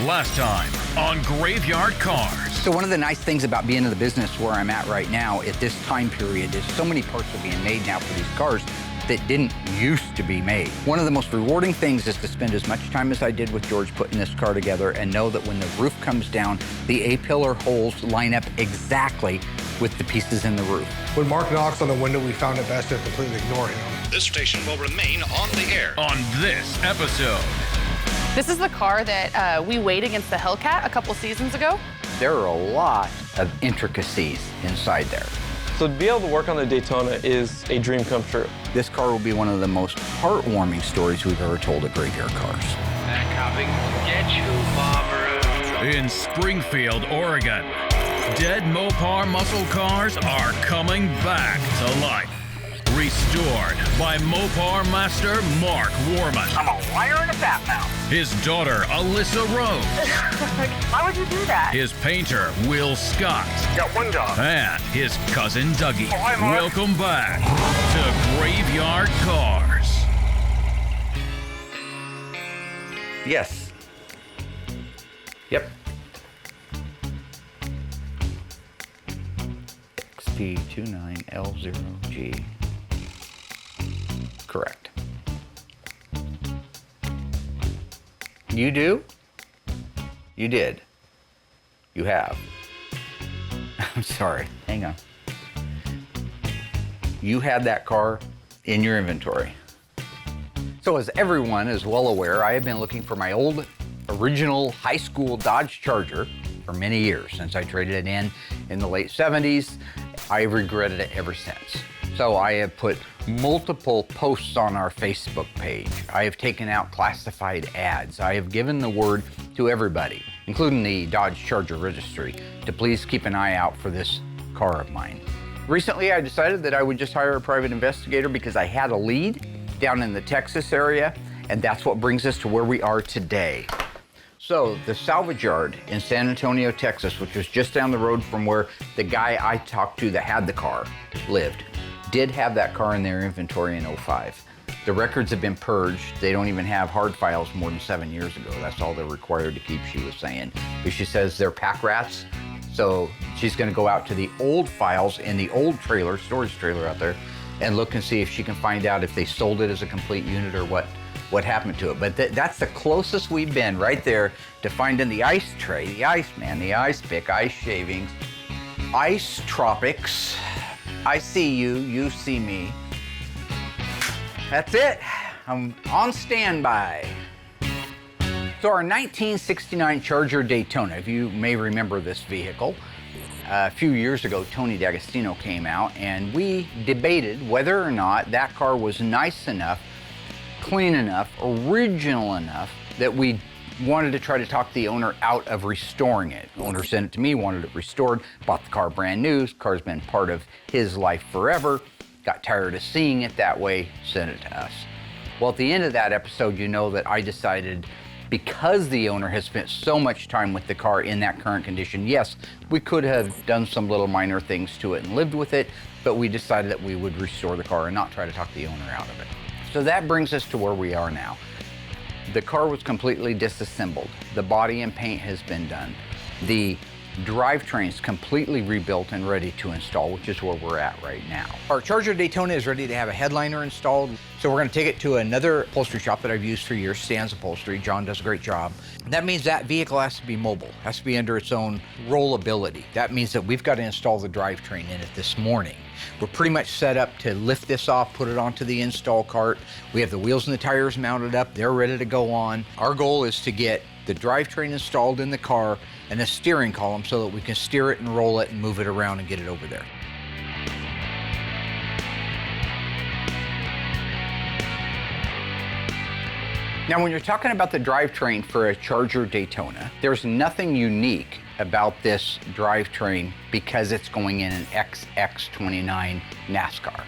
Last time on Graveyard Carz. So one of the nice things about being in the business where I'm at right now at this time period is so many parts are being made now for these cars that didn't used to be made. One of the most rewarding things is to spend as much time as I did with George putting this car together and know that when the roof comes down, the A-pillar holes line up exactly with the pieces in the roof. When Mark knocks on the window, we found it best to completely ignore him. This station will remain on the air. On this episode. This is the car that we weighed against the Hellcat a couple seasons ago. There are a lot of intricacies inside there. So to be able to work on the Daytona is a dream come true. This car will be one of the most heartwarming stories we've ever told at Graveyard Carz. They're coming to get you, Barbara. In Springfield, Oregon, dead Mopar muscle cars are coming back to life. Restored by Mopar master Mark Warman. I'm a liar and a fat mouth. His daughter, Alyssa Rose. Why would you do that? His painter, Will Scott. Got one job. And his cousin, Dougie. Oh, hi, Mark. Welcome back to Graveyard Carz. Yes. Yep. XT29L0G. Correct. You do? You did. You have. I'm sorry. Hang on. You had that car in your inventory. So as everyone is well aware, I have been looking for my old original high school Dodge Charger for many years. Since I traded it in the late 70s, I've regretted it ever since. So I have put multiple posts on our Facebook page. I have taken out classified ads. I have given the word to everybody, including the Dodge Charger registry, to please keep an eye out for this car of mine. Recently, I decided that I would just hire a private investigator because I had a lead down in the Texas area, and that's what brings us to where we are today. So the salvage yard in San Antonio, Texas, which was just down the road from where the guy I talked to that had the car lived, did have that car in their inventory in 05. The records have been purged. They don't even have hard files more than 7 years ago. That's all they're required to keep, she was saying. But she says they're pack rats. So she's gonna go out to the old files in the old trailer, storage trailer out there, and look and see if she can find out if they sold it as a complete unit or what happened to it. But that's the closest we've been right there to finding the ice tray, the ice man, the ice pick, ice shavings, ice tropics. I see you, you see me. That's it. I'm on standby. So our 1969 Charger Daytona, if you may remember this vehicle, a few years ago, Tony D'Agostino came out and we debated whether or not that car was nice enough, clean enough, original enough that we wanted to try to talk the owner out of restoring it. The owner sent it to me, wanted it restored, bought the car brand new. The car's been part of his life forever. Got tired of seeing it that way, sent it to us. Well, at the end of that episode, you know that I decided, because the owner has spent so much time with the car in that current condition, yes, we could have done some little minor things to it and lived with it, but we decided that we would restore the car and not try to talk the owner out of it. So that brings us to where we are now. The car was completely disassembled. The body and paint has been done. The drivetrain's completely rebuilt and ready to install, which is where we're at right now. Our Charger Daytona is ready to have a headliner installed. So we're gonna take it to another upholstery shop that I've used for years, Stan's Upholstery. John does a great job. That means that vehicle has to be mobile, has to be under its own rollability. That means that we've got to install the drivetrain in it this morning. We're pretty much set up to lift this off, put it onto the install cart. We have the wheels and the tires mounted up. They're ready to go on. Our goal is to get the drivetrain installed in the car and a steering column so that we can steer it and roll it and move it around and get it over there. Now, when you're talking about the drivetrain for a Charger Daytona, there's nothing unique about this drivetrain because it's going in an XX29 NASCAR,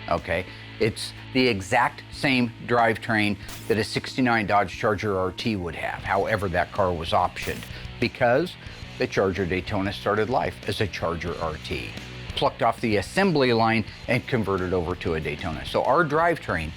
okay? It's the exact same drivetrain that a 69 Dodge Charger RT would have. However, that car was optioned because the Charger Daytona started life as a Charger RT, plucked off the assembly line and converted over to a Daytona. So our drivetrain,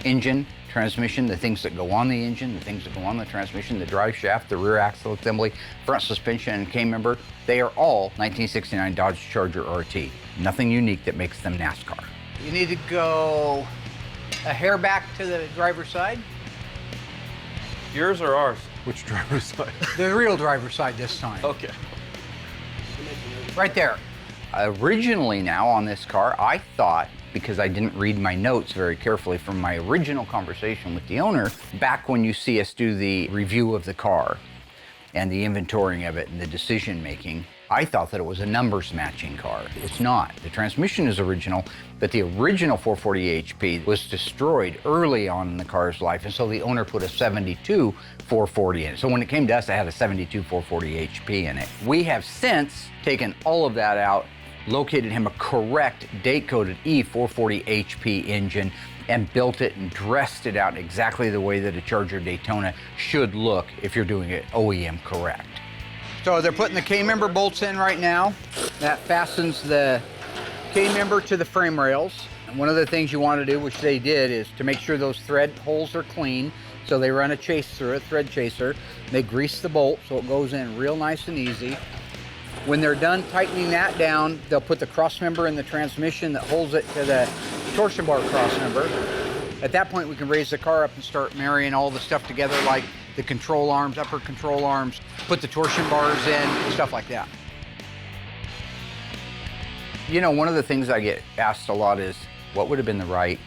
engine, transmission, the things that go on the engine, the things that go on the transmission, the drive shaft, the rear axle assembly, front suspension, and K-member, they are all 1969 Dodge Charger RT. Nothing unique that makes them NASCAR. You need to go a hair back to the driver's side. Yours or ours? Which driver's side? The real driver's side this time. Okay. Right there. Originally now on this car, I thought, because I didn't read my notes very carefully from my original conversation with the owner, back when you see us do the review of the car and the inventorying of it and the decision making, I thought that it was a numbers matching car. It's not. The transmission is original, but the original 440 HP was destroyed early on in the car's life, and so the owner put a 72 440 in it. So when it came to us, it had a 72 440 HP in it. We have since taken all of that out, located him a correct date-coded E440 HP engine, and built it and dressed it out exactly the way that a Charger Daytona should look if you're doing it OEM correct. So they're putting the K-member bolts in right now. That fastens the K-member to the frame rails. And one of the things you want to do, which they did, is to make sure those thread holes are clean. So they run a chase through it, thread chaser. They grease the bolt so it goes in real nice and easy. When they're done tightening that down, they'll put the cross member in the transmission that holds it to the torsion bar cross member. At that point, we can raise the car up and start marrying all the stuff together, like the control arms, upper control arms, put the torsion bars in, stuff like that. You know, one of the things I get asked a lot is, what would have been the right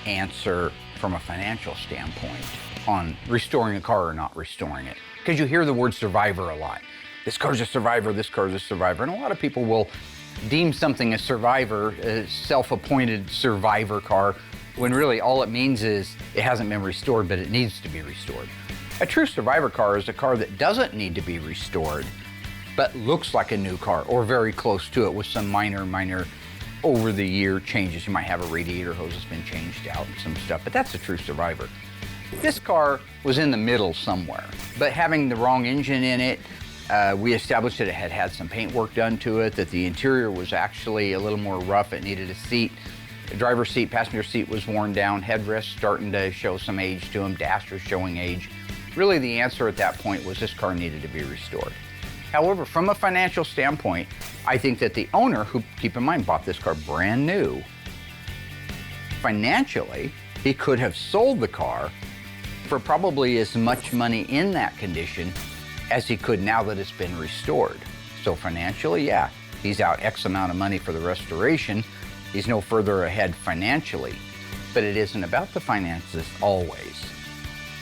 answer from a financial standpoint on restoring a car or not restoring it? Because you hear the word survivor a lot. This car's a survivor, this car's a survivor. And a lot of people will deem something a survivor, a self-appointed survivor car, when really all it means is it hasn't been restored, but it needs to be restored. A true survivor car is a car that doesn't need to be restored, but looks like a new car or very close to it with some minor over the year changes. You might have a radiator hose that's been changed out and some stuff, but that's a true survivor. This car was in the middle somewhere, but having the wrong engine in it, we established that it had had some paint work done to it, that the interior was actually a little more rough. It needed a seat. The driver's seat, passenger seat was worn down, headrest starting to show some age to them, dash was showing age. Really, the answer at that point was this car needed to be restored. However, from a financial standpoint, I think that the owner, who, keep in mind, bought this car brand new, financially, he could have sold the car for probably as much money in that condition as he could now that it's been restored. So financially, yeah, he's out X amount of money for the restoration. He's no further ahead financially, but it isn't about the finances always.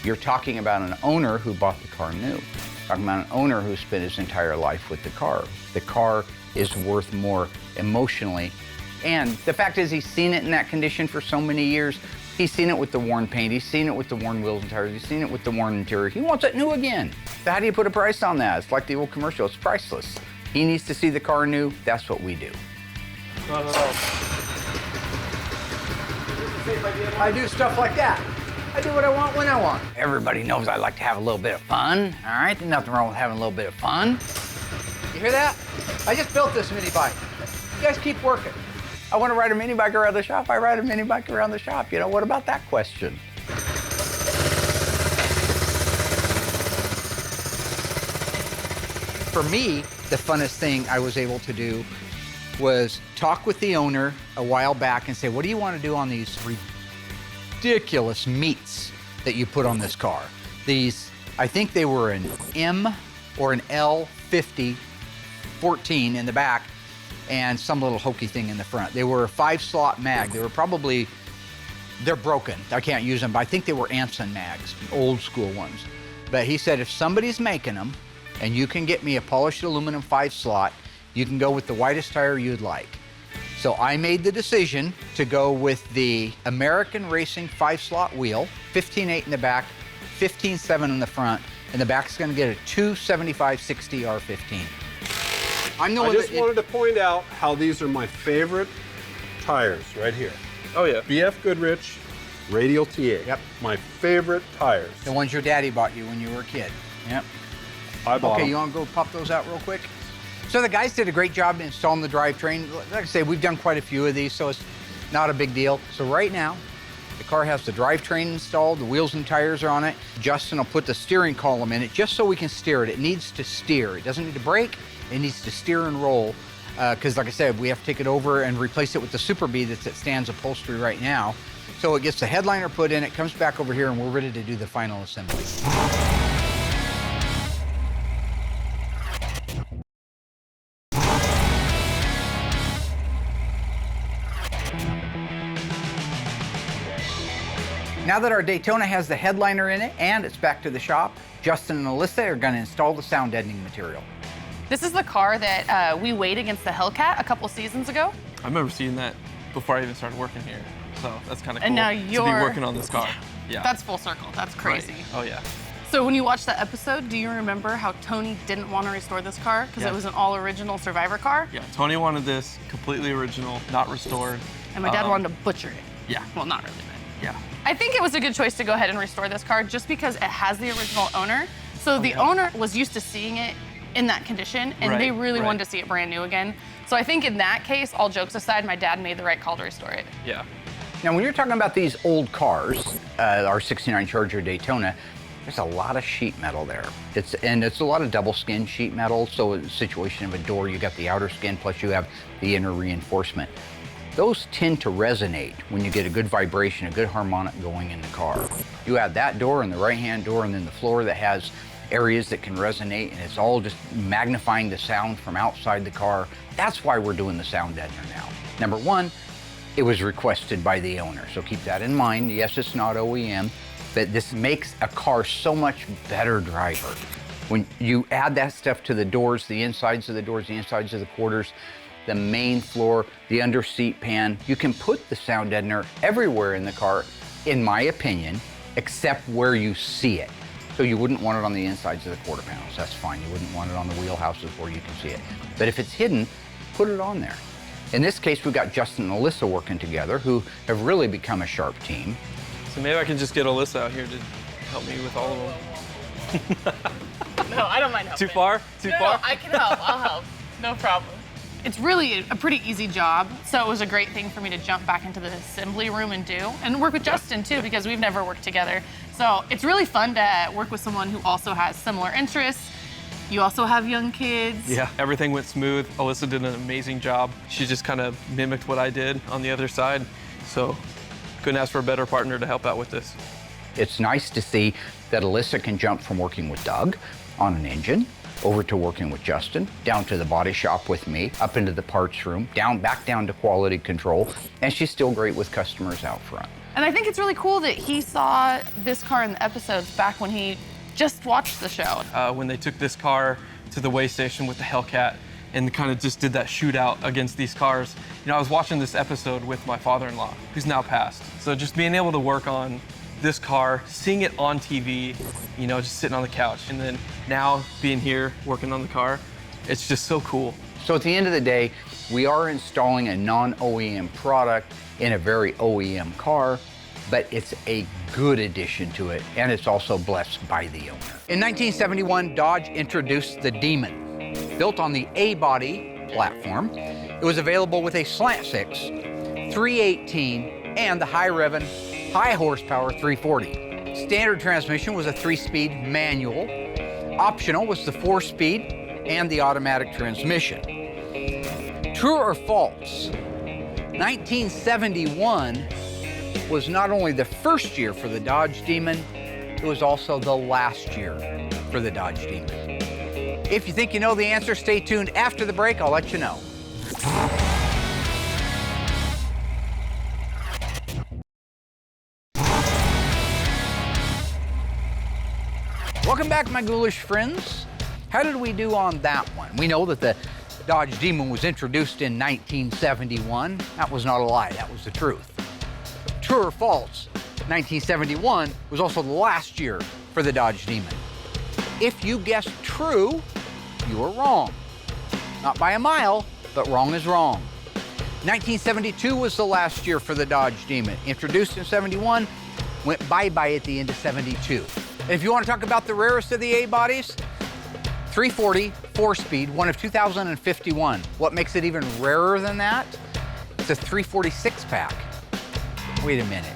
You're talking about an owner who bought the car new. Talking about an owner who spent his entire life with the car. The car is worth more emotionally. And the fact is, he's seen it in that condition for so many years. He's seen it with the worn paint. He's seen it with the worn wheels and tires. He's seen it with the worn interior. He wants it new again. So how do you put a price on that? It's like the old commercial. It's priceless. He needs to see the car new. That's what we do. I do stuff like that. I do what I want when I want. Everybody knows I like to have a little bit of fun. All right, there's nothing wrong with having a little bit of fun. You hear that? I just built this mini bike. You guys keep working. I want to ride a mini bike around the shop. I ride a mini bike around the shop. You know, what about that question? For me, the funnest thing I was able to do was talk with the owner a while back and say, what do you want to do on these ridiculous meats that you put on this car? These, I think they were an M or an L50 14 in the back and some little hokey thing in the front. They were a 5-slot mag. They were probably, they're broken. I can't use them, but I think they were Anson mags, old school ones. But he said, if somebody's making them and you can get me a polished aluminum 5-slot, you can go with the widest tire you'd like. So I made the decision to go with the American Racing 5-slot wheel, 15.8 in the back, 15.7 in the front, and the back's gonna get a 275/60 R15. I just wanted to point out how these are my favorite tires right here. Oh yeah. BF Goodrich Radial TA. Yep. My favorite tires. The ones your daddy bought you when you were a kid. Yep. I bought Okay, them. you wanna go pop those out real quick? So the guys did a great job installing the drivetrain. Like I say, we've done quite a few of these, so it's not a big deal. So right now, The car has the drivetrain installed, the wheels and tires are on it. Justin will put the steering column in it just so we can steer it. It needs to steer. It doesn't need to brake, it needs to steer and roll. Because like I said, we have to take it over and replace it with the Super Bee that's at Stan's upholstery right now. So it gets the headliner put in, it comes back over here, and we're ready to do the final assembly. Now that our Daytona has the headliner in it and it's back to the shop, Justin and Alyssa are going to install the sound deadening material. This is the car that we weighed against the Hellcat a couple seasons ago. I remember seeing that before I even started working here. So that's kind of cool And now to you're be working on this car. Yeah. That's full circle. That's crazy. Right. Oh, yeah. So when you watched that episode, do you remember how Tony didn't want to restore this car because it was an all-original Survivor car? Yeah, Tony wanted this completely original, not restored. And my dad wanted to butcher it. Yeah. Well, not really, but Yeah. I think it was a good choice to go ahead and restore this car just because it has the original owner. So the owner was used to seeing it in that condition, and they really wanted to see it brand new again. So I think in that case, all jokes aside, my dad made the right call to restore it. Yeah. Now, when you're talking about these old cars, our 69 Charger Daytona, there's a lot of sheet metal there. It's a lot of double skin sheet metal. So in the situation of a door, you got the outer skin, plus you have the inner reinforcement. Those tend to resonate when you get a good vibration, a good harmonic going in the car. You add that door and the right-hand door and then the floor that has areas that can resonate, and it's all just magnifying the sound from outside the car. That's why we're doing the sound deadener now. Number one, it was requested by the owner, so keep that in mind. Yes, it's not OEM, but this makes a car so much better driver. When you add that stuff to the doors, the insides of the doors, the insides of the quarters, the main floor, the under seat pan, you can put the sound deadener everywhere in the car, in my opinion, except where you see it. So you wouldn't want it on the insides of the quarter panels, that's fine. You wouldn't want it on the wheelhouses where you can see it. But if it's hidden, put it on there. In this case, we've got Justin and Alyssa working together, who have really become a sharp team. So maybe I can just get Alyssa out here to help me with all of them. No, I don't mind helping. Too far? Too far? No, I can help. I'll help. No problem. It's really a pretty easy job, so it was a great thing for me to jump back into the assembly room and do, and work with Justin too, because we've never worked together. So it's really fun to work with someone who also has similar interests. You also have young kids. Yeah, everything went smooth. Alyssa did an amazing job. She just kind of mimicked what I did on the other side. So couldn't ask for a better partner to help out with this. It's nice to see that Alyssa can jump from working with Doug on an engine, over to working with Justin, down to the body shop with me, up into the parts room, back down to quality control, and she's still great with customers out front. And I think it's really cool that he saw this car in the episodes back when he just watched the show. When they took this car to the weigh station with the Hellcat and kind of just did that shootout against these cars, you know, I was watching this episode with my father-in-law, who's now passed. So just being able to work on this car, seeing it on TV, you know, just sitting on the couch, and then now being here working on the car, it's just so cool. So at the end of the day, we are installing a non-OEM product in a very OEM car, but it's a good addition to it, and it's also blessed by the owner. In 1971, Dodge introduced the Demon. Built on the A-body platform, it was available with a slant six, 318, and the high-revving, high-horsepower 340. Standard transmission was a 3-speed manual. Optional was the 4-speed and the automatic transmission. True or false? 1971 was not only the first year for the Dodge Demon, it was also the last year for the Dodge Demon. If you think you know the answer, stay tuned. After the break, I'll let you know. Welcome back, my ghoulish friends. How did we do on that one? We know that the Dodge Demon was introduced in 1971. That was not a lie, that was the truth. True or false, 1971 was also the last year for the Dodge Demon. If you guessed true, you were wrong. Not by a mile, but wrong is wrong. 1972 was the last year for the Dodge Demon. Introduced in 71, went bye-bye at the end of 72. And if you want to talk about the rarest of the A-bodies, 340, 4-speed, one of 2051. What makes it even rarer than that? It's a 346 pack. Wait a minute.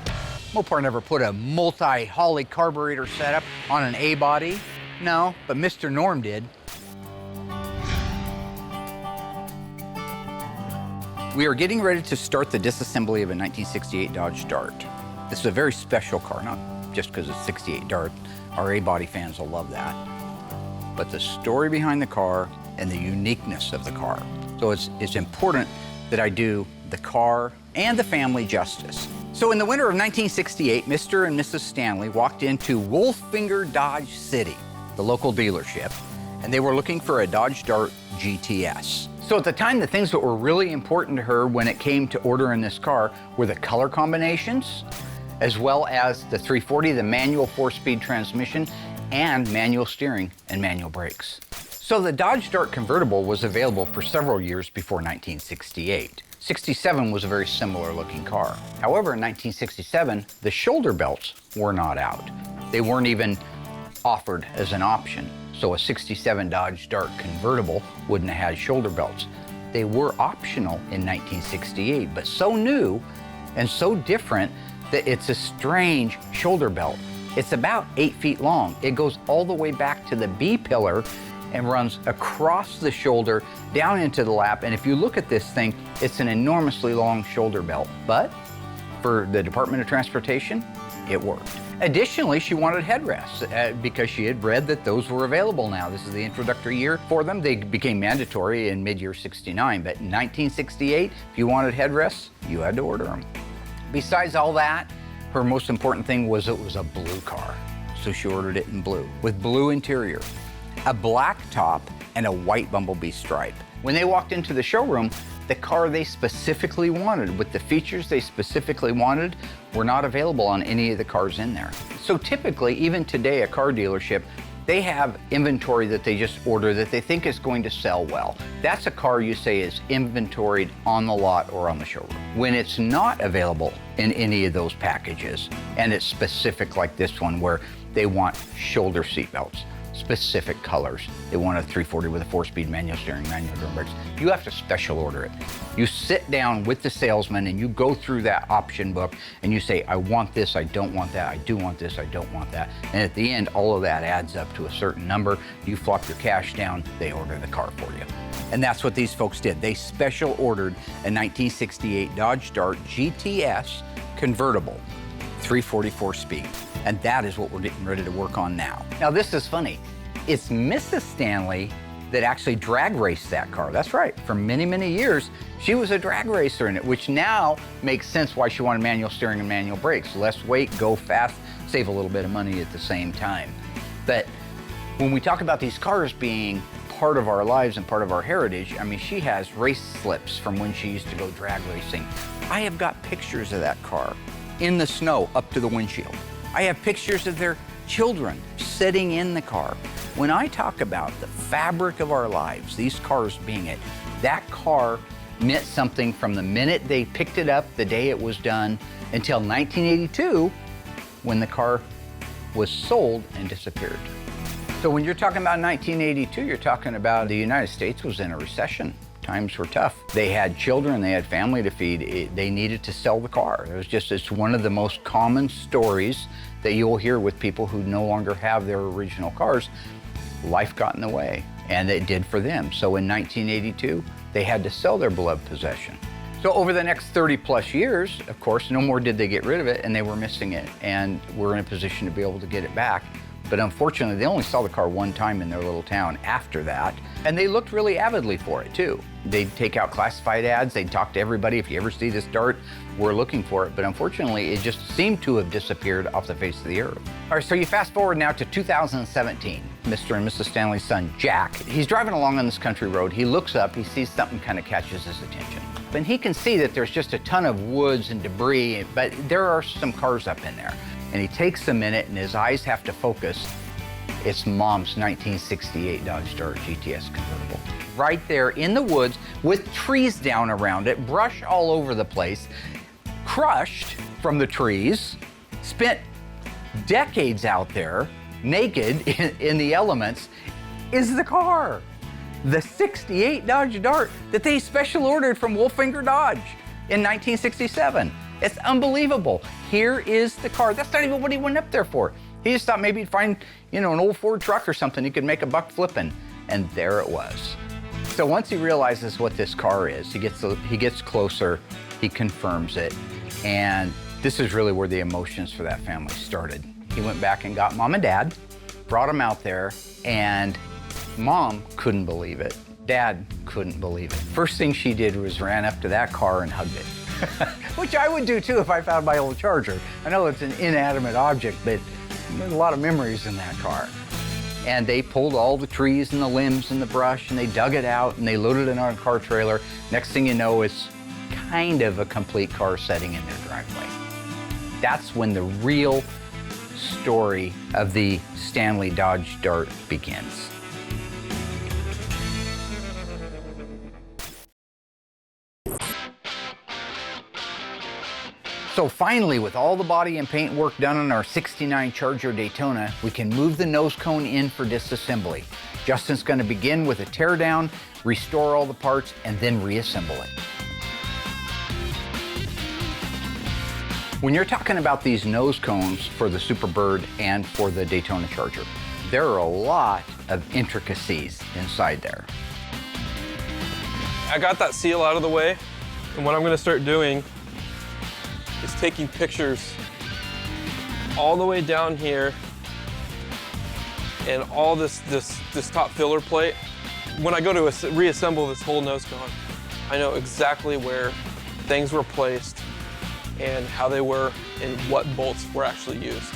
Mopar never put a multi-Holley carburetor setup on an A body. No, but Mr. Norm did. We are getting ready to start the disassembly of a 1968 Dodge Dart. This is a very special car, not just because it's 68 Dart. Our A-body fans will love that. But the story behind the car and the uniqueness of the car. So it's important that I do the car and the family justice. So in the winter of 1968, Mr. and Mrs. Stanley walked into Wolffinger Dodge City, the local dealership, and they were looking for a Dodge Dart GTS. So at the time, the things that were really important to her when it came to ordering this car were the color combinations, as well as the 340, the manual 4-speed transmission, and manual steering and manual brakes. So the Dodge Dart Convertible was available for several years before 1968. 67 was a very similar looking car. However, in 1967, the shoulder belts were not out. They weren't even offered as an option. So a 67 Dodge Dart Convertible wouldn't have had shoulder belts. They were optional in 1968, but so new and so different that it's a strange shoulder belt. It's about 8 feet long. It goes all the way back to the B-pillar and runs across the shoulder down into the lap. And if you look at this thing, it's an enormously long shoulder belt. But for the Department of Transportation, it worked. Additionally, she wanted headrests because she had read that those were available now. This is the introductory year for them. They became mandatory in mid-year 69, but in 1968, if you wanted headrests, you had to order them. Besides all that, her most important thing was it was a blue car. So she ordered it in blue, with blue interior, a black top, and a white bumblebee stripe. When they walked into the showroom, the car they specifically wanted, with the features they specifically wanted, were not available on any of the cars in there. So typically, even today, a car dealership, they have inventory that they just order that they think is going to sell well. That's a car you say is inventoried on the lot or on the showroom. When it's not available in any of those packages, and it's specific like this one where they want shoulder seat belts, specific colors. They want a 340 with a 4-speed manual steering, manual drum brakes. You have to special order it. You sit down with the salesman and you go through that option book and you say, I want this, I don't want that, I do want this, I don't want that. And at the end, all of that adds up to a certain number. You flop your cash down, they order the car for you. And that's what these folks did. They special ordered a 1968 Dodge Dart GTS Convertible, 344 speed. And that is what we're getting ready to work on now. Now this is funny. It's Mrs. Stanley that actually drag raced that car. That's right, for many, many years, she was a drag racer in it, which now makes sense why she wanted manual steering and manual brakes. Less weight, go fast, save a little bit of money at the same time. But when we talk about these cars being part of our lives and part of our heritage, I mean, she has race slips from when she used to go drag racing. I have got pictures of that car in the snow up to the windshield. I have pictures of their children sitting in the car. When I talk about the fabric of our lives, these cars being it, that car meant something from the minute they picked it up, the day it was done, until 1982, when the car was sold and disappeared. So when you're talking about 1982, you're talking about the United States was in a recession. Times were tough. They had children, they had family to feed. They needed to sell the car. It's one of the most common stories that you'll hear with people who no longer have their original cars. Life got in the way, and it did for them. So in 1982, they had to sell their beloved possession. So over the next 30 plus years, of course, no more did they get rid of it, and they were missing it, and we're in a position to be able to get it back. But unfortunately, they only saw the car one time in their little town after that, and they looked really avidly for it too. They'd take out classified ads, they'd talk to everybody, if you ever see this Dart, we're looking for it. But unfortunately, it just seemed to have disappeared off the face of the earth. All right, so you fast forward now to 2017. Mr. and Mrs. Stanley's son, Jack, he's driving along on this country road. He looks up, he sees something kind of catches his attention. And he can see that there's just a ton of woods and debris, but there are some cars up in there. And he takes a minute and his eyes have to focus. It's Mom's 1968 Dodge Dart GTS Convertible. Right there in the woods with trees down around it, brush all over the place, crushed from the trees, spent decades out there, naked in the elements, is the car. The 68 Dodge Dart that they special ordered from Wolffinger Dodge in 1967. It's unbelievable. Here is the car. That's not even what he went up there for. He just thought maybe he'd find, an old Ford truck or something he could make a buck flipping. And there it was. So once he realizes what this car is, he gets closer, he confirms it, and this is really where the emotions for that family started. He went back and got Mom and Dad, brought them out there, and Mom couldn't believe it. Dad couldn't believe it. First thing she did was ran up to that car and hugged it. Which I would do too if I found my old Charger. I know it's an inanimate object, but there's a lot of memories in that car. And they pulled all the trees and the limbs and the brush and they dug it out and they loaded it on a car trailer. Next thing you know, it's kind of a complete car setting in their driveway. That's when the real story of the Stanley Dodge Dart begins. So finally, with all the body and paint work done on our '69 Charger Daytona, we can move the nose cone in for disassembly. Justin's going to begin with a teardown, restore all the parts, and then reassemble it. When you're talking about these nose cones for the Superbird and for the Daytona Charger, there are a lot of intricacies inside there. I got that seal out of the way, and what I'm going to start doing is taking pictures all the way down here and all this top filler plate. When I go to reassemble this whole nose cone, I know exactly where things were placed and how they were and what bolts were actually used.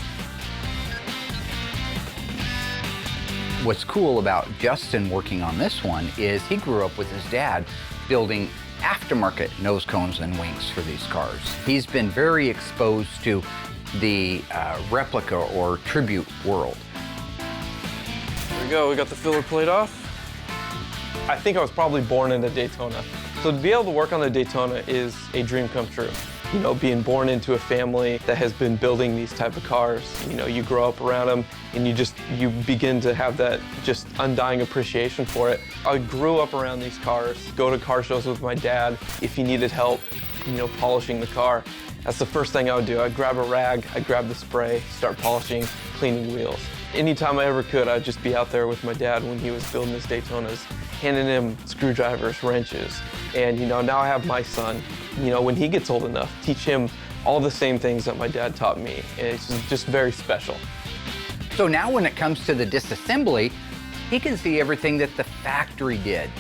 What's cool about Justin working on this one is he grew up with his dad building aftermarket nose cones and wings for these cars. He's been very exposed to the replica or tribute world. There we go, we got the filler plate off. I think I was probably born in a Daytona. So to be able to work on the Daytona is a dream come true. Being born into a family that has been building these type of cars, you grow up around them and you begin to have that just undying appreciation for it. I grew up around these cars, go to car shows with my dad. If he needed help, polishing the car, that's the first thing I would do. I'd grab a rag, I'd grab the spray, start polishing, cleaning wheels. Anytime I ever could, I'd just be out there with my dad when he was building his Daytonas, handing him screwdrivers, wrenches. And now I have my son. When he gets old enough, teach him all the same things that my dad taught me. And it's just very special. So now when it comes to the disassembly, he can see everything that the factory did.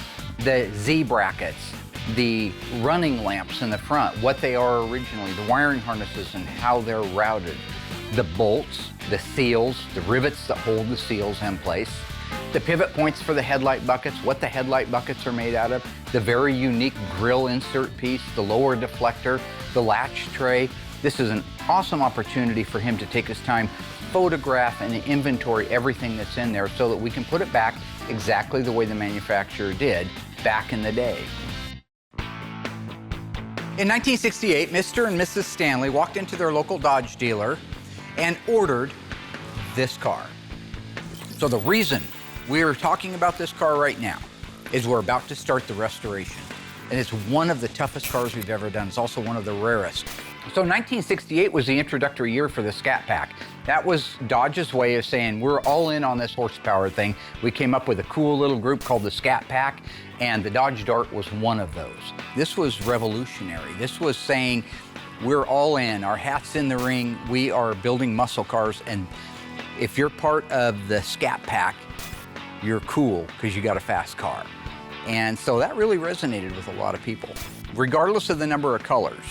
The Z brackets, the running lamps in the front, what they are originally, the wiring harnesses and how they're routed, the bolts, the seals, the rivets that hold the seals in place, the pivot points for the headlight buckets, what the headlight buckets are made out of, the very unique grill insert piece, the lower deflector, the latch tray. This is an awesome opportunity for him to take his time, photograph and inventory everything that's in there so that we can put it back exactly the way the manufacturer did back in the day. In 1968, Mr. and Mrs. Stanley walked into their local Dodge dealer and ordered this car. So the reason we're talking about this car right now is we're about to start the restoration. And it's one of the toughest cars we've ever done. It's also one of the rarest. So 1968 was the introductory year for the Scat Pack. That was Dodge's way of saying, we're all in on this horsepower thing. We came up with a cool little group called the Scat Pack, and the Dodge Dart was one of those. This was revolutionary. This was saying, we're all in, our hat's in the ring, we are building muscle cars, and if you're part of the Scat Pack, you're cool because you got a fast car. And so that really resonated with a lot of people, regardless of the number of colors,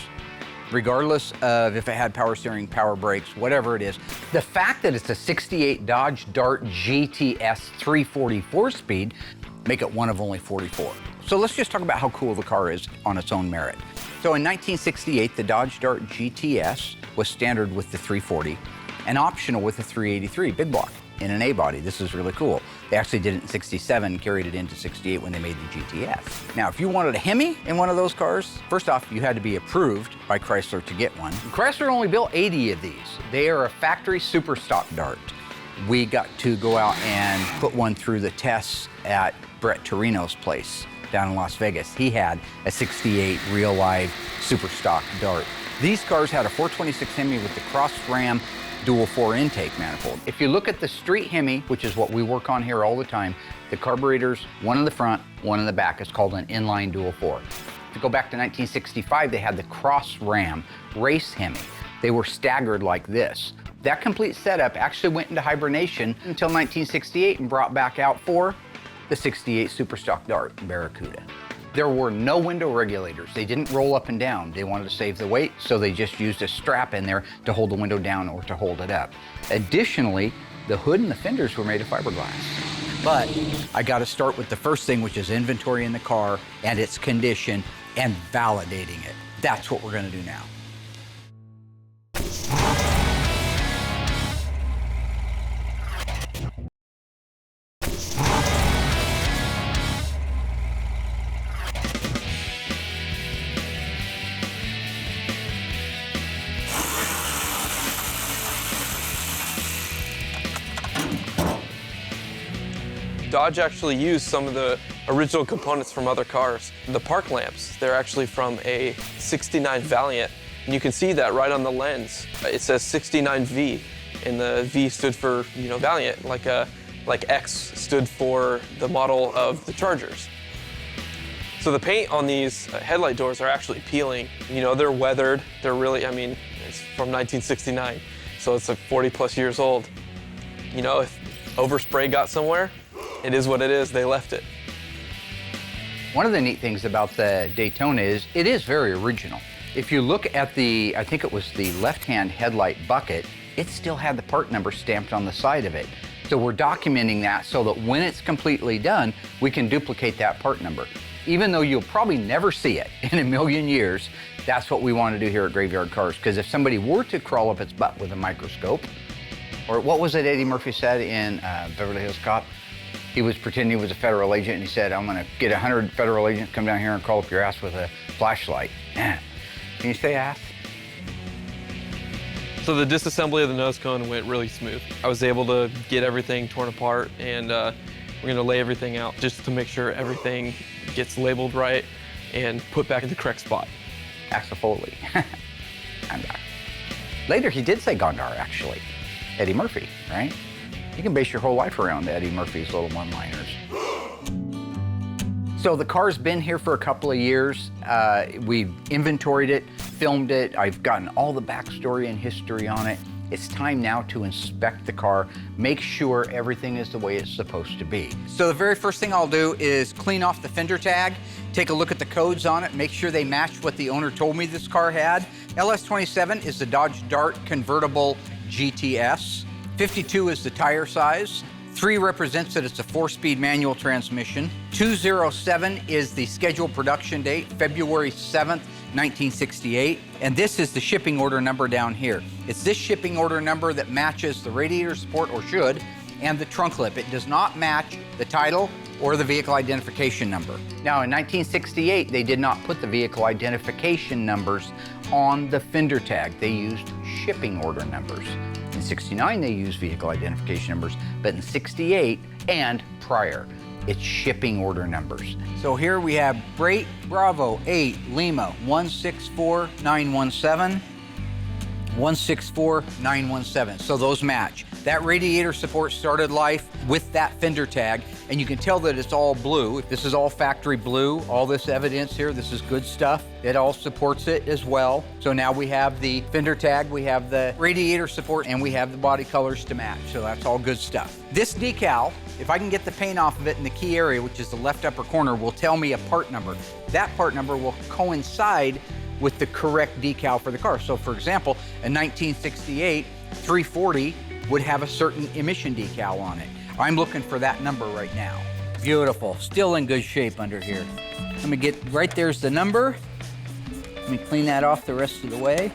regardless of if it had power steering, power brakes, whatever it is. The fact that it's a 68 Dodge Dart GTS 344 speed make it one of only 44. So let's just talk about how cool the car is on its own merit. So in 1968, the Dodge Dart GTS was standard with the 340 and optional with the 383 big block in an A-body. This is really cool. They actually did it in 67, carried it into 68 when they made the GTS. Now, if you wanted a Hemi in one of those cars, first off, you had to be approved by Chrysler to get one. Chrysler only built 80 of these. They are a factory super stock Dart. We got to go out and put one through the tests at Brett Torino's place down in Las Vegas. He had a 68 real live super stock Dart. These cars had a 426 Hemi with the cross ram dual 4 intake manifold. If you look at the street Hemi, which is what we work on here all the time, the carburetors, one in the front, one in the back. It's called an inline dual 4. If you go back to 1965, they had the cross ram race Hemi. They were staggered like this. That complete setup actually went into hibernation until 1968 and brought back out for the 68 Superstock Dart Barracuda. There were no window regulators. They didn't roll up and down. They wanted to save the weight, so they just used a strap in there to hold the window down or to hold it up. Additionally, the hood and the fenders were made of fiberglass. But I got to start with the first thing, which is inventory in the car and its condition and validating it. That's what we're going to do now. Dodge actually used some of the original components from other cars. The park lamps, they're actually from a 69 Valiant. And you can see that right on the lens. It says 69V, and the V stood for, Valiant, like X stood for the model of the Chargers. So the paint on these headlight doors are actually peeling. They're weathered. They're really, it's from 1969, so it's like 40 plus years old. If overspray got somewhere, it is what it is. They left it. One of the neat things about the Daytona is it is very original. If you look at the, I think it was the left-hand headlight bucket, it still had the part number stamped on the side of it. So we're documenting that so that when it's completely done, we can duplicate that part number. Even though you'll probably never see it in a million years, that's what we want to do here at Graveyard Carz. Because if somebody were to crawl up its butt with a microscope, or what was it Eddie Murphy said in Beverly Hills Cop? He was pretending he was a federal agent, and he said, I'm gonna get 100 federal agents to come down here and crawl up your ass with a flashlight. Can you say ass? So the disassembly of the nose cone went really smooth. I was able to get everything torn apart, and we're gonna lay everything out just to make sure everything gets labeled right and put back in the correct spot. Axel-Foley. I'm back. Later, he did say Gondar, actually. Eddie Murphy, right? You can base your whole life around Eddie Murphy's little one-liners. So the car's been here for a couple of years. We've inventoried it, filmed it. I've gotten all the backstory and history on it. It's time now to inspect the car, make sure everything is the way it's supposed to be. So the very first thing I'll do is clean off the fender tag, take a look at the codes on it, make sure they match what the owner told me this car had. LS27 is the Dodge Dart Convertible GTS. 52 is the tire size. 3 represents that it's a 4-speed manual transmission. 207 is the scheduled production date, February 7th, 1968. And this is the shipping order number down here. It's this shipping order number that matches the radiator support, or should, and the trunk lip. It does not match the title or the vehicle identification number. Now, in 1968, they did not put the vehicle identification numbers on the fender tag. They used shipping order numbers. In 69, they used vehicle identification numbers, but in 68 and prior, it's shipping order numbers. So here we have Bravo 8 Lima 164917, 164917. So those match. That radiator support started life with that fender tag, and you can tell that it's all blue. This is all factory blue. All this evidence here, this is good stuff. It all supports it as well. So now we have the fender tag, we have the radiator support, and we have the body colors to match. So that's all good stuff. This decal, if I can get the paint off of it in the key area, which is the left upper corner, will tell me a part number. That part number will coincide with the correct decal for the car. So for example, a 1968 340 would have a certain emission decal on it. I'm looking for that number right now. Beautiful, still in good shape under here. Let me get, right there's the number. Let me clean that off the rest of the way.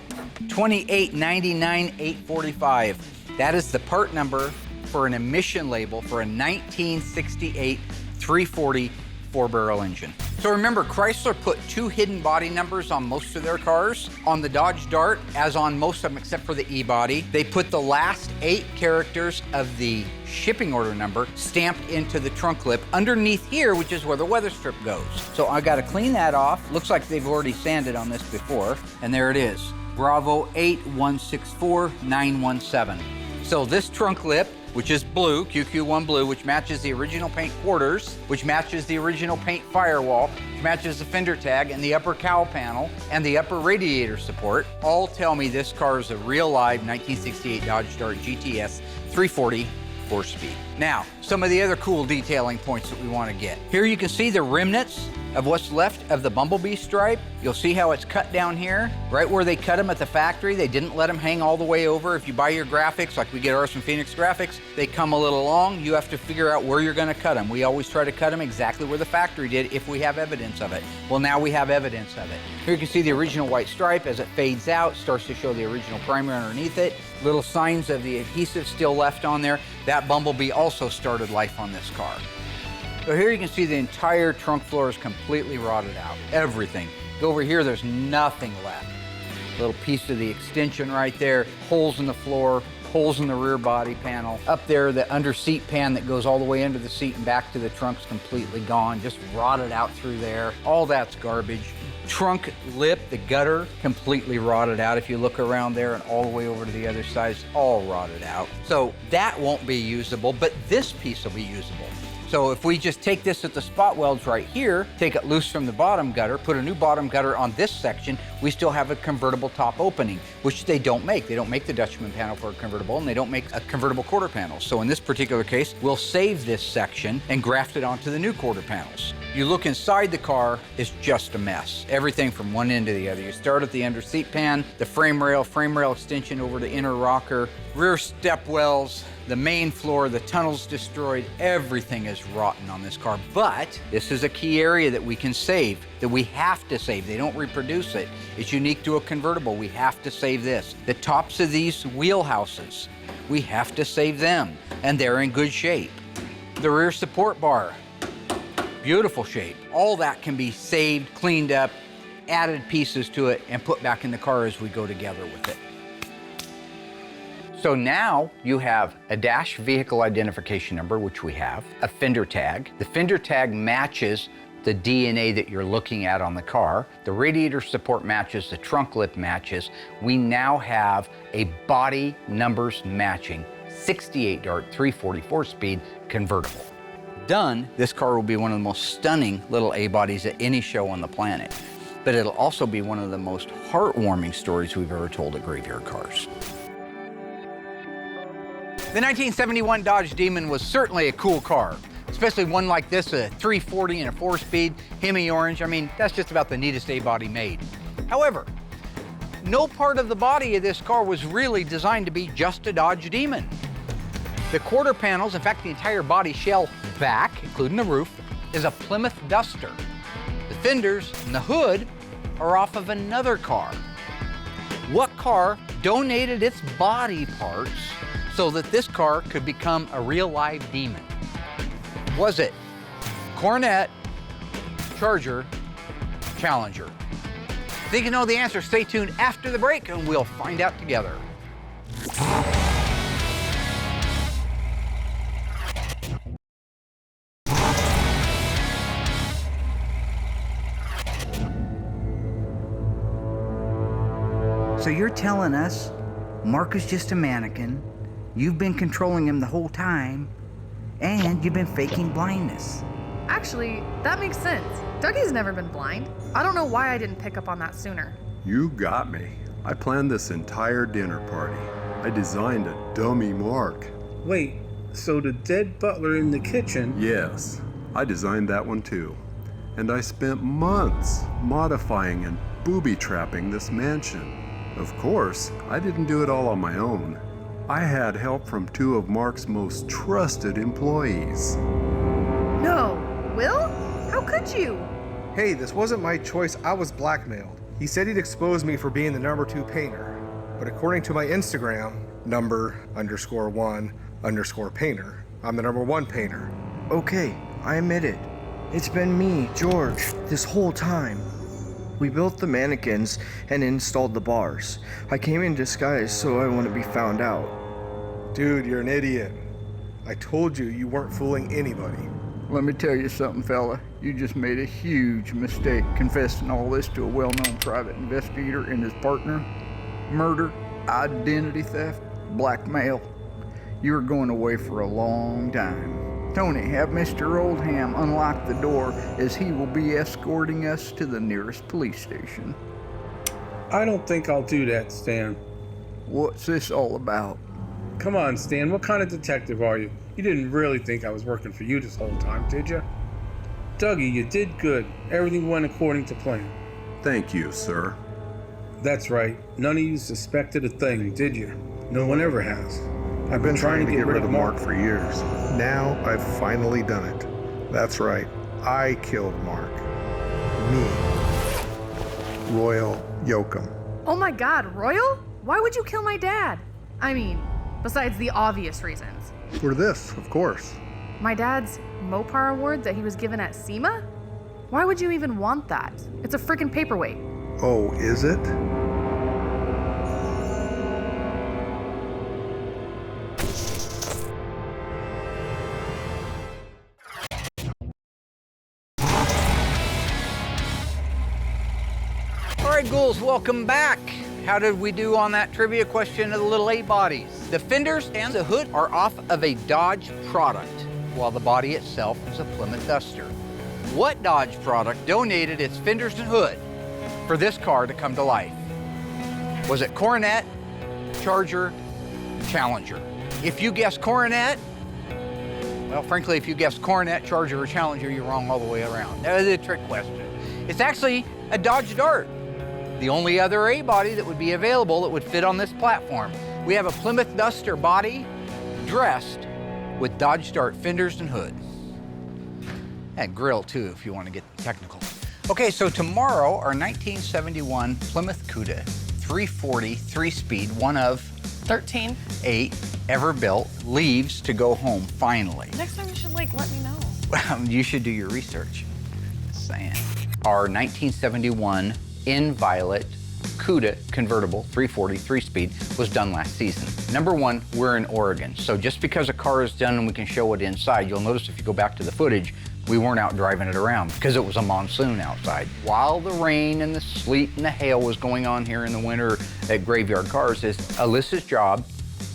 2899845. That is the part number for an emission label for a 1968 340 4-barrel engine. So remember, Chrysler put 2 hidden body numbers on most of their cars. On the Dodge Dart, as on most of them except for the E-body, they put the last 8 characters of the shipping order number stamped into the trunk lip underneath here, which is where the weather strip goes. So I gotta clean that off. Looks like they've already sanded on this before, and there it is. Bravo 8164917. So this trunk lip, which is blue, QQ1 blue, which matches the original paint quarters, which matches the original paint firewall, which matches the fender tag and the upper cowl panel and the upper radiator support, all tell me this car is a real live 1968 Dodge Dart GTS 340 4-speed. Now, some of the other cool detailing points that we want to get. Here you can see the remnants of what's left of the bumblebee stripe. You'll see how it's cut down here, right where they cut them at the factory. They didn't let them hang all the way over. If you buy your graphics, like we get ours from Phoenix Graphics, they come a little long. You have to figure out where you're going to cut them. We always try to cut them exactly where the factory did if we have evidence of it. Well, now we have evidence of it. Here you can see the original white stripe as it fades out, starts to show the original primer underneath it. Little signs of the adhesive still left on there. That bumblebee also started life on this car. So here you can see the entire trunk floor is completely rotted out. Everything. Go over here, there's nothing left. Little piece of the extension right there, holes in the floor, holes in the rear body panel. Up there, the under seat pan that goes all the way under the seat and back to the trunk's completely gone, just rotted out through there. All that's garbage. Trunk lip, the gutter, completely rotted out. If you look around there and all the way over to the other side, it's all rotted out. So that won't be usable, but this piece will be usable. So if we just take this at the spot welds right here, take it loose from the bottom gutter, put a new bottom gutter on this section, we still have a convertible top opening, which they don't make. They don't make the Dutchman panel for a convertible, and they don't make a convertible quarter panel. So in this particular case, we'll save this section and graft it onto the new quarter panels. You look inside the car, it's just a mess. Everything from one end to the other. You start at the under seat pan, the frame rail extension over the inner rocker, rear step wells, the main floor, the tunnel's destroyed. Everything is rotten on this car. But this is a key area that we can save, that we have to save. They don't reproduce it. It's unique to a convertible. We have to save this. The tops of these wheelhouses, we have to save them, and they're in good shape. The rear support bar, beautiful shape. All that can be saved, cleaned up, added pieces to it, and put back in the car as we go together with it. So now you have a dash vehicle identification number, which we have, a fender tag. The fender tag matches the DNA that you're looking at on the car. The radiator support matches, the trunk lip matches. We now have a body numbers matching 68 Dart 344 speed convertible. Done, this car will be one of the most stunning little A-bodies at any show on the planet. But it'll also be one of the most heartwarming stories we've ever told at Graveyard Cars. The 1971 Dodge Demon was certainly a cool car, especially one like this, a 340 and a 4-speed, Hemi orange. I mean, that's just about the neatest A-body made. However, no part of the body of this car was really designed to be just a Dodge Demon. The quarter panels, in fact, the entire body shell back, including the roof, is a Plymouth Duster. The fenders and the hood are off of another car. What car donated its body parts so that this car could become a real live demon? Was it Coronet, Charger, Challenger? Think you know the answer? Stay tuned after the break and we'll find out together. So you're telling us Mark is just a mannequin, you've been controlling him the whole time, and you've been faking blindness. Actually, that makes sense. Dougie's never been blind. I don't know why I didn't pick up on that sooner. You got me. I planned this entire dinner party. I designed a dummy Mark. Wait, so the dead butler in the kitchen? Yes, I designed that one too. And I spent months modifying and booby-trapping this mansion. Of course, I didn't do it all on my own. I had help from two of Mark's most trusted employees. No, Will? How could you? Hey, this wasn't my choice. I was blackmailed. He said he'd expose me for being the #2 painter. But according to my Instagram, #1_painter, I'm the #1 painter. Okay, I admit it. It's been me, George, this whole time. We built the mannequins and installed the bars. I came in disguise so I wouldn't be found out. Dude, you're an idiot. I told you you weren't fooling anybody. Let me tell you something, fella. You just made a huge mistake confessing all this to a well-known private investigator and his partner. murder, identity theft, blackmail. You're going away for a long time. Tony, have Mr. Oldham unlock the door as he will be escorting us to the nearest police station. I don't think I'll do that, Stan. What's this all about? Come on, Stan, what kind of detective are you? You didn't really think I was working for you this whole time, did you? Dougie, you did good. Everything went according to plan. Thank you, sir. That's right. None of you suspected a thing, did you? No one ever has. I've been trying to get rid of Mark for years. Now I've finally done it. That's right. I killed Mark. Me. Royal Yoakum. Oh my God, Royal? Why would you kill my dad? I mean, besides the obvious reasons. For this, of course. My dad's Mopar award that he was given at SEMA? Why would you even want that? It's a freaking paperweight. Oh, is it? All right, ghouls, welcome back. How did we do on that trivia question of the little A-bodies? The fenders and the hood are off of a Dodge product, while the body itself is a Plymouth Duster. What Dodge product donated its fenders and hood for this car to come to life? Was it Coronet, Charger, Challenger? If you guessed Coronet, well, frankly, if you guessed Coronet, Charger, or Challenger, you're wrong all the way around. That is a trick question. It's actually a Dodge Dart, the only other A-body that would be available that would fit on this platform. We have a Plymouth Duster body dressed with Dodge Dart fenders and hood. And grill too, if you want to get technical. Okay, so tomorrow, our 1971 Plymouth Cuda 340 3-speed, one of 13. 8 ever built, leaves to go home finally. Next time you should let me know. You should do your research. Just saying. Our 1971 Inviolate Cuda Convertible 340 3-speed was done last season. Number one, we're in Oregon, so just because a car is done and we can show it inside, you'll notice if you go back to the footage, we weren't out driving it around because it was a monsoon outside. While the rain and the sleet and the hail was going on here in the winter at Graveyard Carz, Alyssa's job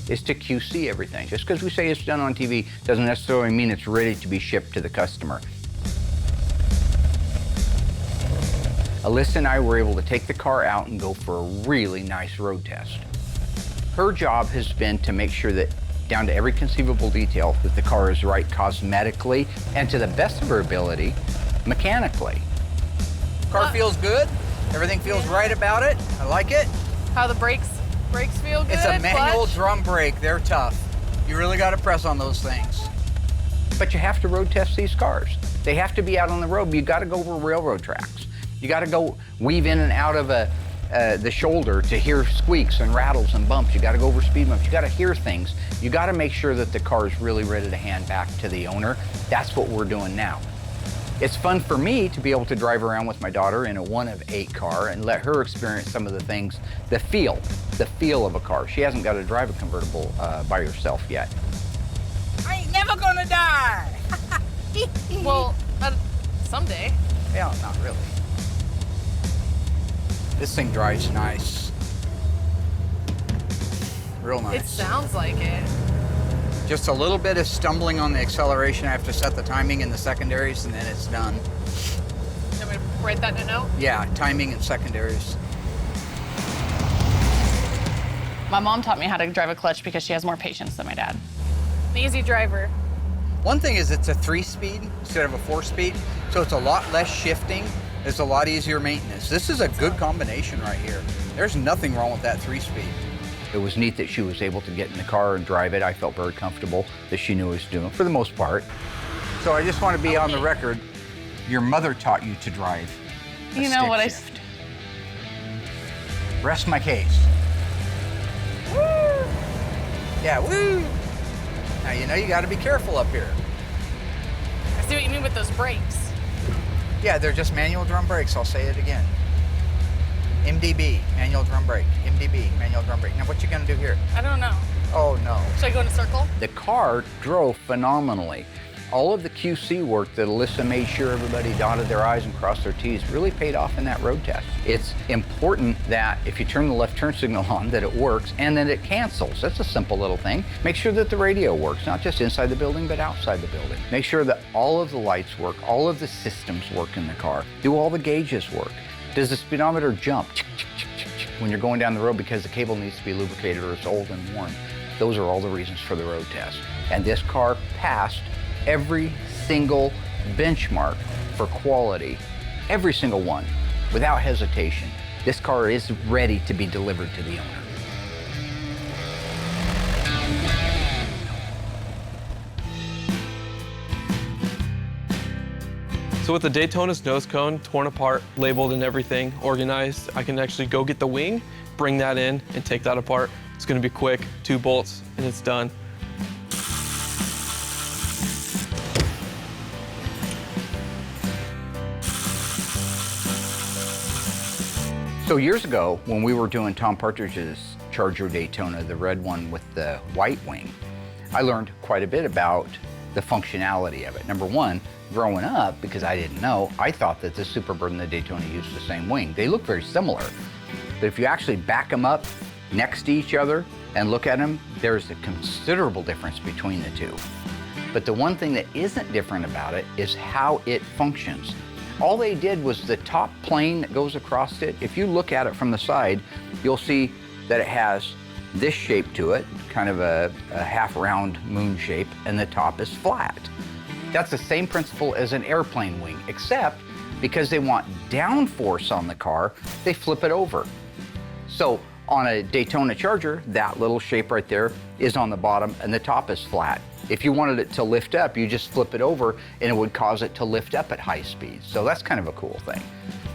is to QC everything. Just because we say it's done on TV doesn't necessarily mean it's ready to be shipped to the customer. Alyssa and I were able to take the car out and go for a really nice road test. Her job has been to make sure that, down to every conceivable detail, that the car is right cosmetically and to the best of her ability, mechanically. Car feels good. Everything feels right about it. I like it. How the brakes feel good? It's a manual clutch? drum brake. They're tough. You really got to press on those things. But you have to road test these cars. They have to be out on the road. You got to go over railroad tracks. You got to go weave in and out of the shoulder to hear squeaks and rattles and bumps. You got to go over speed bumps. You got to hear things. You got to make sure that the car is really ready to hand back to the owner. That's what we're doing now. It's fun for me to be able to drive around with my daughter in a one of 8 car and let her experience some of the things, the feel of a car. She hasn't got to drive a convertible by herself yet. I ain't never gonna die. Well, someday. Yeah, not really. This thing drives nice. Real nice. It sounds like it. Just a little bit of stumbling on the acceleration. I have to set the timing in the secondaries and then it's done. You want me to write that in a note? Yeah, timing and secondaries. My mom taught me how to drive a clutch because she has more patience than my dad. An easy driver. One thing is it's a 3-speed instead of a 4-speed, so it's a lot less shifting. It's a lot easier maintenance. This is a good combination right here. There's nothing wrong with that 3-speed. It was neat that she was able to get in the car and drive it. I felt very comfortable that she knew what she was doing, for the most part. So I just want to be on the record. Your mother taught you to drive a You know stick what shift. Rest my case. Woo! Yeah, woo! Now you know you got to be careful up here. I see what you mean with those brakes. Yeah, they're just manual drum brakes. I'll say it again. MDB, manual drum brake. MDB, manual drum brake. Now what you gonna do here? I don't know. Oh no. Should I go in a circle? The car drove phenomenally. all of the QC work that Alyssa made sure everybody dotted their I's and crossed their T's really paid off in that road test. It's important that if you turn the left turn signal on, that it works and then it cancels. That's a simple little thing. Make sure that the radio works, not just inside the building, but outside the building. Make sure that all of the lights work, all of the systems work in the car. Do all the gauges work? Does the speedometer jump when you're going down the road because the cable needs to be lubricated or it's old and worn? Those are all the reasons for the road test. And this car passed every single benchmark for quality, every single one, without hesitation. This car is ready to be delivered to the owner. So with the Daytona's nose cone torn apart, labeled and everything, organized, I can actually go get the wing, bring that in, and take that apart. It's gonna be quick, 2 bolts, and it's done. So years ago, when we were doing Tom Partridge's Charger Daytona, the red one with the white wing, I learned quite a bit about the functionality of it. Number one, growing up, because I didn't know, I thought that the Superbird and the Daytona used the same wing. They look very similar, but if you actually back them up next to each other and look at them, there's a considerable difference between the two. But the one thing that isn't different about it is how it functions. All they did was the top plane that goes across it. If you look at it from the side, you'll see that it has this shape to it, kind of a half round moon shape, and the top is flat. That's the same principle as an airplane wing, except because they want downforce on the car, they flip it over. So on a Daytona Charger, that little shape right there is on the bottom and the top is flat. If you wanted it to lift up, you just flip it over and it would cause it to lift up at high speeds. So that's kind of a cool thing.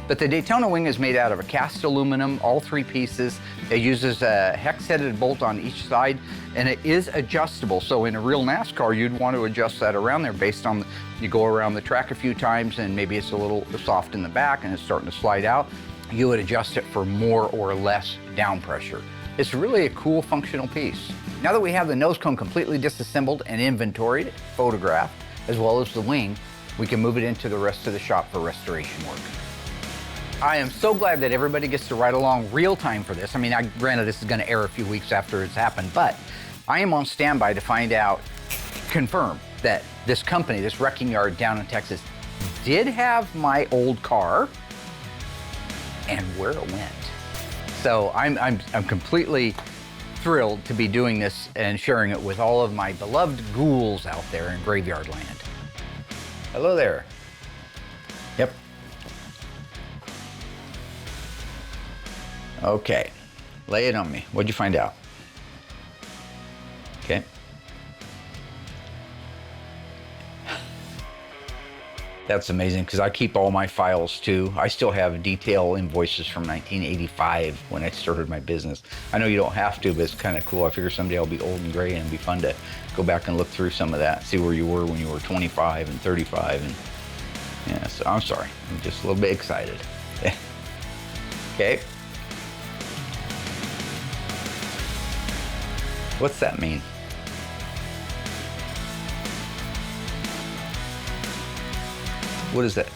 But the Daytona wing is made out of a cast aluminum, all 3 pieces. It uses a hex-headed bolt on each side, and it is adjustable. So in a real NASCAR, you'd want to adjust that around there based on, you go around the track a few times and maybe it's a little soft in the back and it's starting to slide out. You would adjust it for more or less down pressure. It's really a cool functional piece. Now that we have the nose cone completely disassembled and inventoried, photographed, as well as the wing, we can move it into the rest of the shop for restoration work. I am so glad that everybody gets to ride along real time for this. I mean, granted, this is going to air a few weeks after it's happened, but I am on standby to find out, confirm that this company, this wrecking yard down in Texas, did have my old car and where it went. So I'm completely thrilled to be doing this and sharing it with all of my beloved ghouls out there in Graveyard Land. Hello there. Yep. Okay, lay it on me. What'd you find out? Okay. That's amazing, because I keep all my files too. I still have detail invoices from 1985 when I started my business. I know you don't have to, but it's kind of cool. I figure someday I'll be old and gray and it'd be fun to go back and look through some of that, see where you were when you were 25 and 35. And yeah, so I'm sorry, I'm just a little bit excited. Okay. What's that mean? What is that?